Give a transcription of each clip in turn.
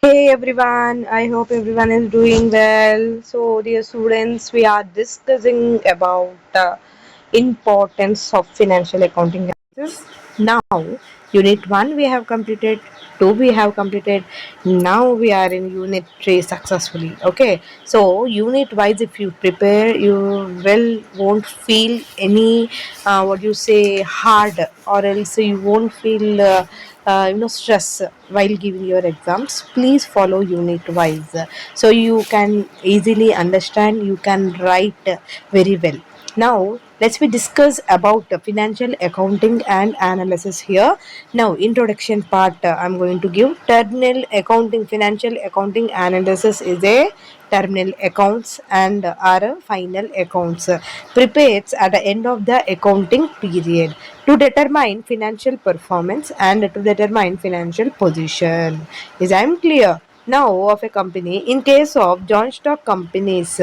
Hey everyone, I hope everyone is doing well. So, dear students, we are discussing about the importance of financial accounting analysis. Now, unit 1 we have completed, 2 we have completed. Now we are in unit 3 successfully. Okay, so unit wise, if you prepare, you won't feel any what you say hard, or else you won't feel stress while giving your exams. Please follow unit wise, so you can easily understand, you can write very well. Now let's we discuss about financial accounting and analysis here. Now introduction part, I'm going to give terminal accounting. Financial accounting analysis is a terminal accounts and are final accounts prepared at the end of the accounting period to determine financial performance and to determine financial position. Is I'm clear now of a company? In case of joint stock companies,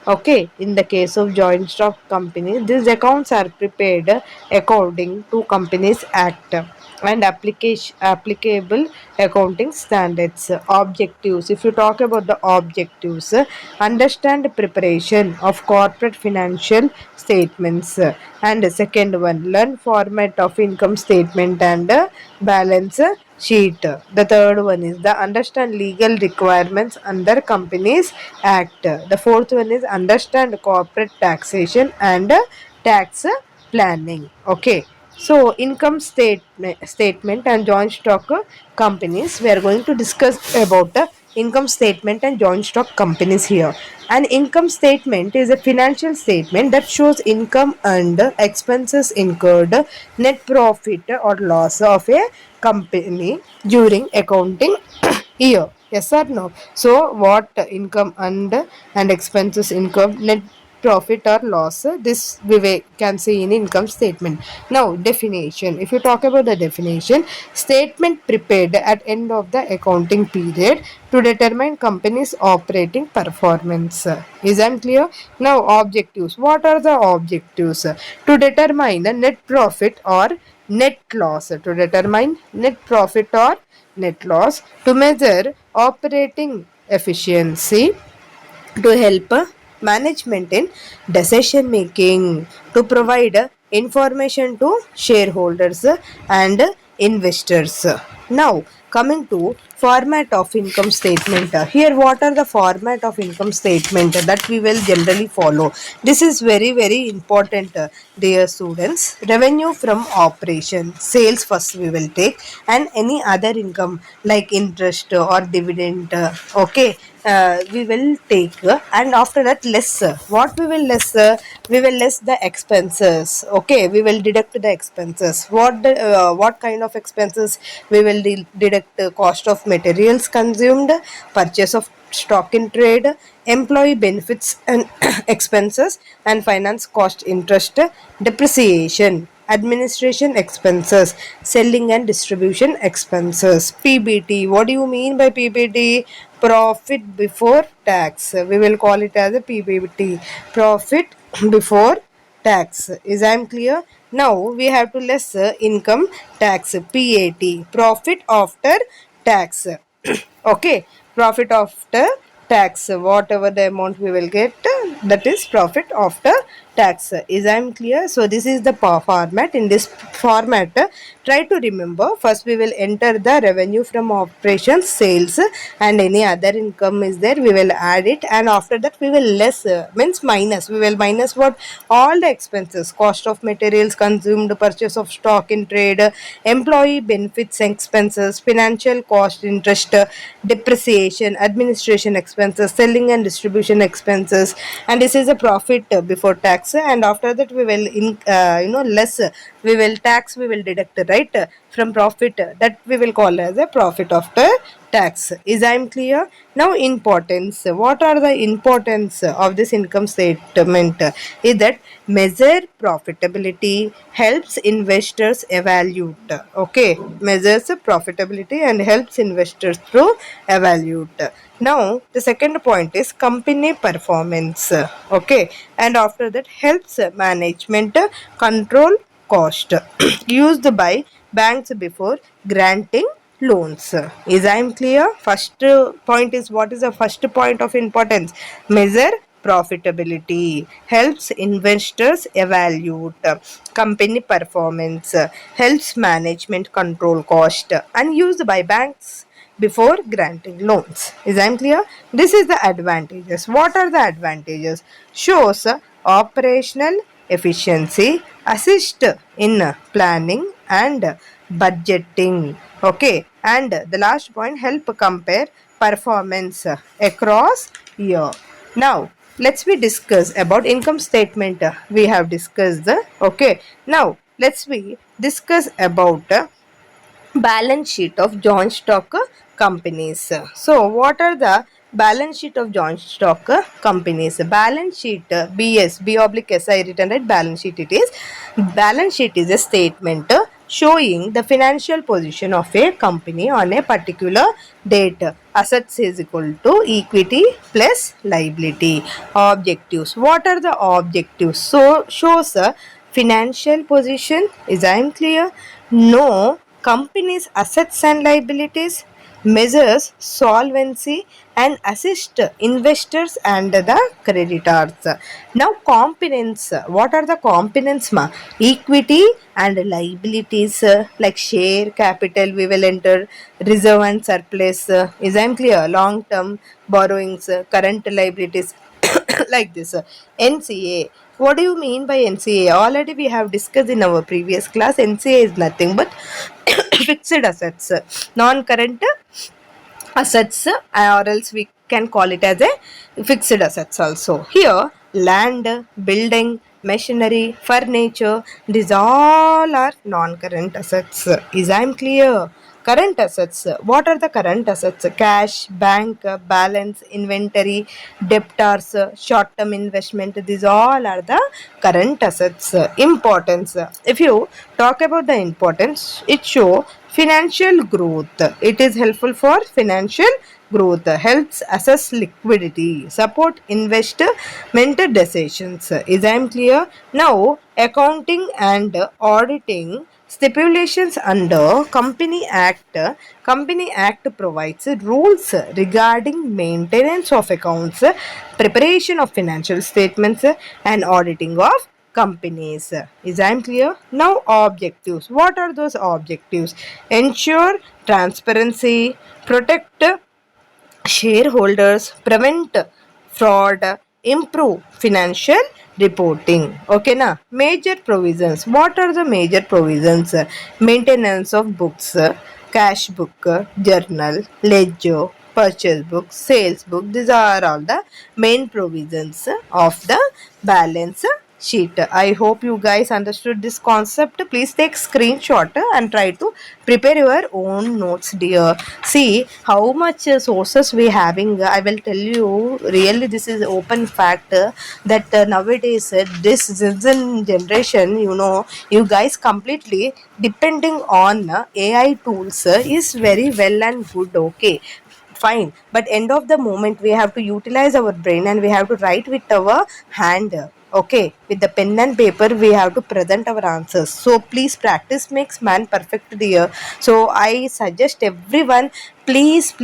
okay, in the case of joint stock companies, these accounts are prepared according to Companies Act and application applicable accounting standards. Objectives, if you talk about the objectives, understand preparation of corporate financial statements, and second one, learn format of income statement and balance sheet. The third one is the understand legal requirements under Companies Act. The fourth one is understand corporate taxation and tax planning. Okay, so income statement and joint stock companies, we are going to discuss about the income statement and joint stock companies here. An income statement is a financial statement that shows income and expenses incurred, net profit or loss of a company during accounting year. Yes or no? So, what income and expenses incurred, net profit or loss, this can see in income statement. Now definition, if you talk about the definition, statement prepared at end of the accounting period to determine company's operating performance. Is I'm clear? Now objectives, what are the objectives? To determine the net profit or net loss, to determine net profit or net loss, to measure operating efficiency, to help management in decision making, to provide information to shareholders and investors. Now coming to format of income statement, here what are the format of income statement that we will generally follow? This is very important, dear students. Revenue from operation, sales first we will take, and any other income like interest or dividend. Okay, we will take, and after that less, what we will less, we will less the expenses. Okay, we will deduct the expenses. What kind of expenses we will deduct? Cost of materials consumed, purchase of stock in trade, employee benefits and expenses, and finance cost, interest, depreciation, administration expenses, selling and distribution expenses. PBT, what do you mean by PBT? Profit before tax. We will call it as a PBT, profit before tax. Is I'm clear? Now we have to less income tax, PAT, profit after tax. Okay, profit after tax, whatever the amount we will get, that is profit after tax. Is I'm clear? So this is the format. In this format, try to remember, first we will enter the revenue from operations, sales, and any other income is there, we will add it, and after that we will less, means minus, we will minus what? All the expenses, cost of materials consumed, purchase of stock in trade, employee benefits expenses, financial cost, interest, depreciation, administration expenses, selling and distribution expenses, and this is a profit before tax. And after that we will less, we will tax, we will deduct, right, from profit, that we will call as a profit after tax. Is I'm clear? Now importance, what are the importance of this income statement? Is that measure profitability, helps investors evaluate. Okay, measures profitability and helps investors through evaluate. Now the second point is company performance. Okay, and after that helps management control cost used by banks before granting loans. Is I am clear? First point is, what is the first point of importance? Measure profitability, helps investors evaluate company performance, helps management control cost, and used by banks before granting loans. Is I clear? This is the advantages. What are the advantages? Shows operational efficiency, assist in planning and budgeting. Okay, and the last point, help compare performance across year. Now let's we discuss about income statement. We have discussed. Okay, now let's we discuss about balance sheet of joint stock companies. So, what are the balance sheet of joint stock companies? Balance sheet, BS, B oblique S, I written right, balance sheet it is. Balance sheet is a statement showing the financial position of a company on a particular date. Assets is equal to equity plus liability. Objectives. What are the objectives? So, shows a financial position. Is I am clear? No company's assets and liabilities, measures solvency and assist investors and the creditors. Now components, what are the components ma? Equity and liabilities like share capital we will enter, reserve and surplus, is I clear, long term borrowings, current liabilities, like this. NCA. What do you mean by NCA? Already we have discussed in our previous class. NCA is nothing but fixed assets, non-current assets, or else we can call it as a fixed assets also. Here, land, building, machinery, furniture, these all are non-current assets. Is I am clear? Current assets. What are the current assets? Cash, bank, balance, inventory, debtors, short-term investment. These all are the current assets. Importance. If you talk about the importance, it show financial growth. It is helpful for financial growth, helps assess liquidity, support investment decisions. Is I am clear? Now, accounting and auditing stipulations under Company Act provides rules regarding maintenance of accounts, preparation of financial statements, and auditing of companies. Is I am clear? Now objectives. What are those objectives? Ensure transparency, protect shareholders, prevent fraud, improve financial reporting. Okay, na? Major provisions. What are the major provisions? Maintenance of books, cash book, journal, ledger, purchase book, sales book. These are all the main provisions of the balance sheet. I hope you guys understood this concept. Please take screenshot and try to prepare your own notes, dear. See how much sources we having. I will tell you, really this is open fact that nowadays this generation, you guys completely depending on AI tools is very well and good. Okay, fine, but end of the moment we have to utilize our brain and we have to write with our hand. Okay, with the pen and paper we have to present our answers. So please, practice makes man perfect, dear. So I suggest everyone, please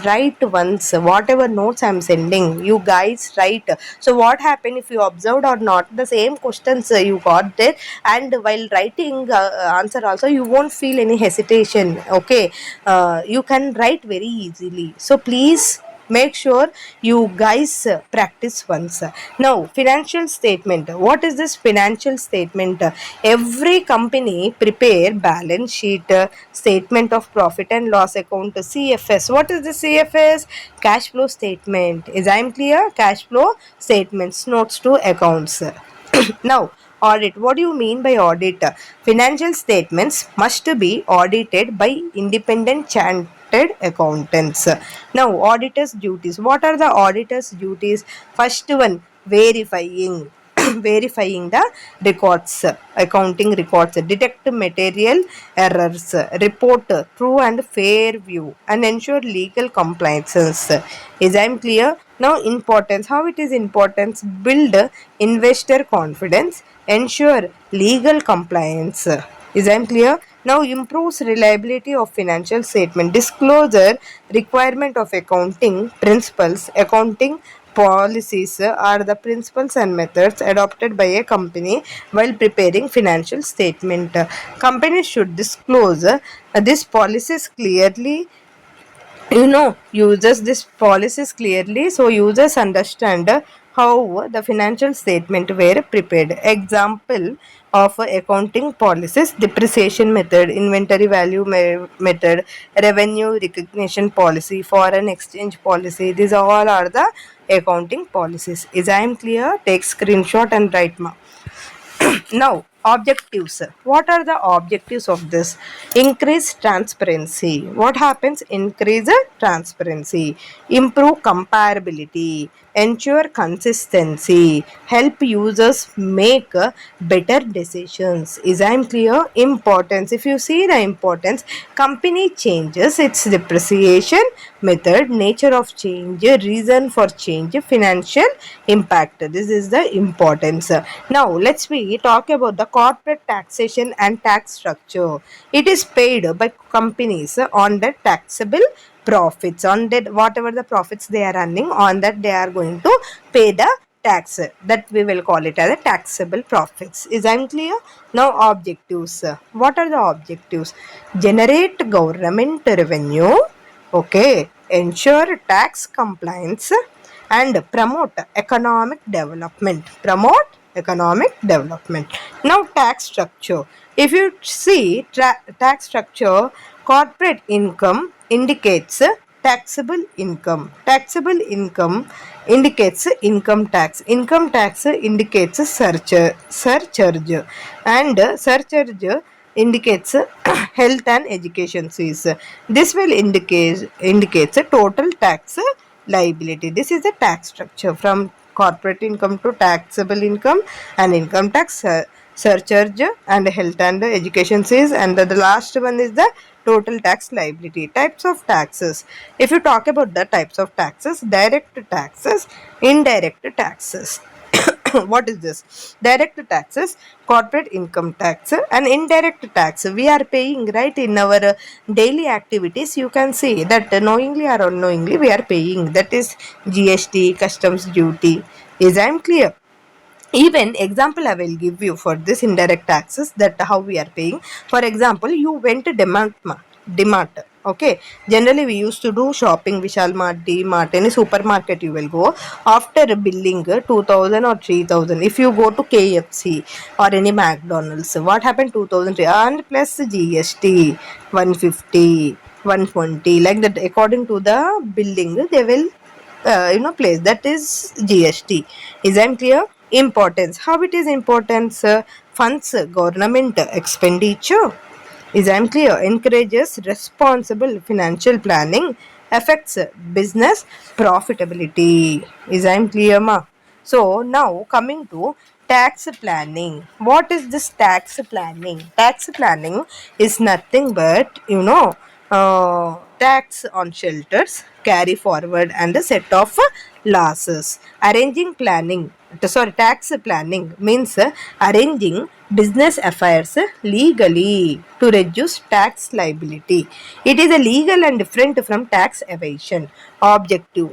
write once whatever notes I'm sending, you guys write. So what happened, if you observed or not, the same questions you got there, and while writing answer also you won't feel any hesitation. Okay, you can write very easily. So please make sure you guys practice once. Now financial statement. What is this financial statement? Every company prepare balance sheet, statement of profit and loss account, CFS. What is the CFS? Cash flow statement. Is I am clear? Cash flow statements, notes to accounts. Now audit. What do you mean by audit? Financial statements must be audited by independent chartered accountants. Now auditors duties. What are the auditors duties? First one, verifying. Verifying the records, accounting records, detect material errors, report true and fair view, and ensure legal compliances. Is I am clear? Now importance. How it is importance? Build investor confidence, ensure legal compliance. Is I am clear? Now improves reliability of financial statement. Disclosure requirement of accounting principles. Accounting policies are the principles and methods adopted by a company while preparing financial statement. Companies should disclose these policies clearly, uses this policies clearly, so users understand how the financial statement were prepared. Example of accounting policies: depreciation method, inventory value method, revenue recognition policy, foreign exchange policy. These all are the accounting policies. Is I am clear? Take screenshot and write ma. Now, objectives. What are the objectives of this? Increase transparency. What happens? Increase transparency. Improve comparability. Ensure consistency. Help users make better decisions. Is I am clear? Importance. If you see the importance, company changes its depreciation method, nature of change, reason for change, financial impact. This is the importance. Now let's we talk about the corporate taxation and tax structure. It is paid by companies on the taxable profits. On that, whatever the profits they are earning, on that they are going to pay the tax. That we will call it as a taxable profits. Is I clear? Now objectives. What are the objectives? Generate government revenue. Okay. Ensure tax compliance and promote economic development. Promote economic development. Now tax structure. If you see tax structure, corporate income indicates taxable income. Taxable income indicates income tax. Income tax indicates surcharge, and surcharge indicates health and education fees. This will indicates a total tax liability. This is the tax structure from corporate income to taxable income and income tax, surcharge and health and education fees, and the last one is the total tax liability. Types of taxes. If you talk about the types of taxes: direct taxes, indirect taxes. What is this? Direct taxes, corporate income tax, and indirect tax we are paying, right, in our daily activities. You can see that knowingly or unknowingly we are paying. That is GST, customs duty. Is I am clear? Even example I will give you for this indirect taxes, that how we are paying. For example, you went to DMart. Okay, generally we used to do shopping Vishal Mart, DMart, any supermarket you will go. After billing 2000 or 3000, if you go to KFC or any McDonald's, what happened? 2000 and plus GST 150, 120, like that. According to the billing they will place. That is GST. Is I clear? Importance. How it is importance? Funds government expenditure. Is I clear? Encourages responsible financial planning. Affects business profitability. Is I clear, ma? So now coming to tax planning. What is this tax planning? Tax planning is nothing but tax on shelters, carry forward, and a set of losses. Arranging planning. Sorry, tax planning means arranging business affairs legally to reduce tax liability. It is a legal and different from tax evasion. Objective.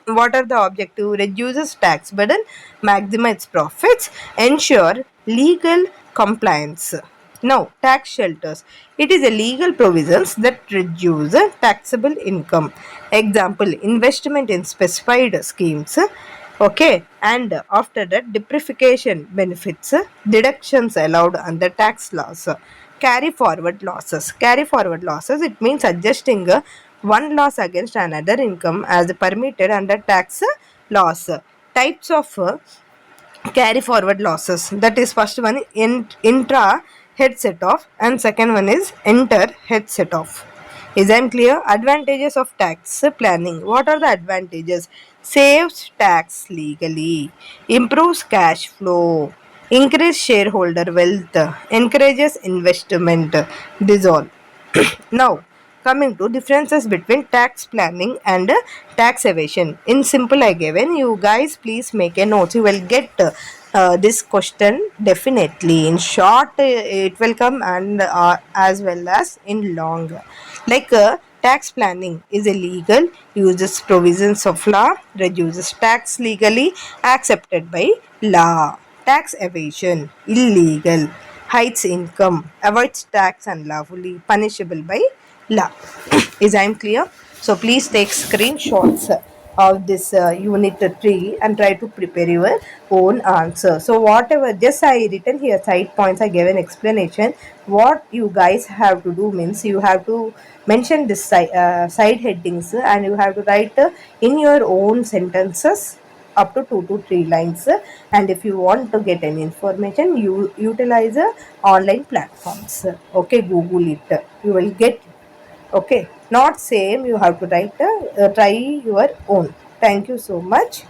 What are the objective? Reduces tax burden, maximize profits, ensure legal compliance. Now, tax shelters. It is a legal provisions that reduce taxable income. Example, investment in specified schemes. Okay, and after that, depreciation benefits, deductions allowed under tax laws. Carry forward losses. Carry forward losses, it means adjusting one loss against another income as permitted under tax laws. Types of carry forward losses. That is first one intra head set off, and second one is enter head set off. Is I clear? Advantages of tax planning. What are the advantages? Saves tax legally, improves cash flow, increase shareholder wealth, encourages investment. This all. Now, coming to differences between tax planning and tax evasion. In simple I given, you guys please make a note. You will get this question definitely in short it will come, and as well as in long. Like tax planning is illegal, uses provisions of law, reduces tax legally accepted by law. Tax evasion illegal, hides income, avoids tax unlawfully punishable by law. Is I'm clear? So please take screenshots of this unit 3 and try to prepare your own answer. So whatever just I written here side points, I gave an explanation. What you guys have to do means you have to mention this side headings, and you have to write in your own sentences up to 2 to 3 lines. And if you want to get any information, you utilize online platforms. Okay, Google it, you will get. Okay, not same, you have to write try your own. Thank you so much.